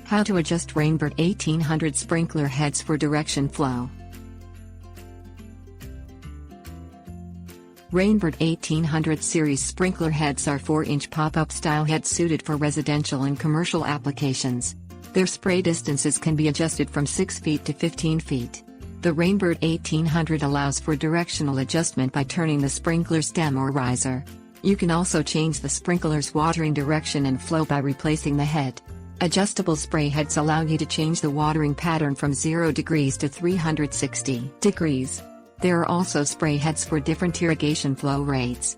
How to adjust Rainbird 1800 sprinkler heads for direction flow. Rainbird 1800 series sprinkler heads are 4-inch pop-up style heads suited for residential and commercial applications. Their spray distances can be adjusted from 6 feet to 15 feet. The Rainbird 1800 allows for directional adjustment by turning the sprinkler stem or riser. You can also change the sprinkler's watering direction and flow by replacing the head. Adjustable spray heads allow you to change the watering pattern from 0 degrees to 360 degrees. There are also spray heads for different irrigation flow rates.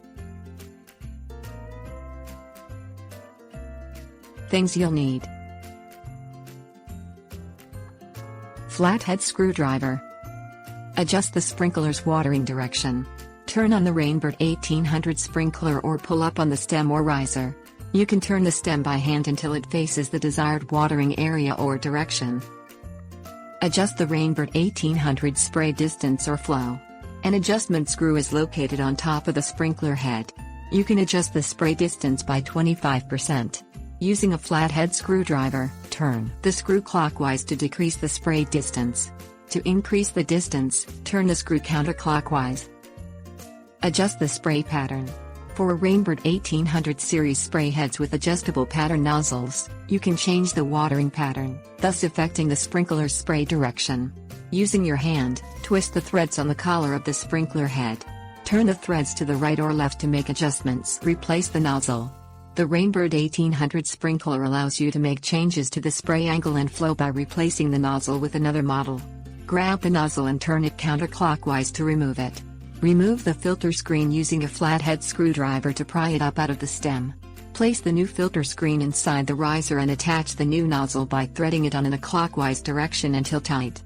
Things you'll need: flathead screwdriver. Adjust the sprinkler's watering direction. Turn on the Rainbird 1800 sprinkler or pull up on the stem or riser. You can turn the stem by hand until it faces the desired watering area or direction. Adjust the Rainbird 1800 spray distance or flow. An adjustment screw is located on top of the sprinkler head. You can adjust the spray distance by 25%. Using a flathead screwdriver, turn the screw clockwise to decrease the spray distance. To increase the distance, turn the screw counterclockwise. Adjust the spray pattern. For a Rainbird 1800 series spray heads with adjustable pattern nozzles, you can change the watering pattern, thus affecting the sprinkler's spray direction. Using your hand, twist the threads on the collar of the sprinkler head. Turn the threads to the right or left to make adjustments. Replace the nozzle. The Rainbird 1800 sprinkler allows you to make changes to the spray angle and flow by replacing the nozzle with another model. Grab the nozzle and turn it counterclockwise to remove it. Remove the filter screen using a flathead screwdriver to pry it up out of the stem. Place the new filter screen inside the riser and attach the new nozzle by threading it on in a clockwise direction until tight.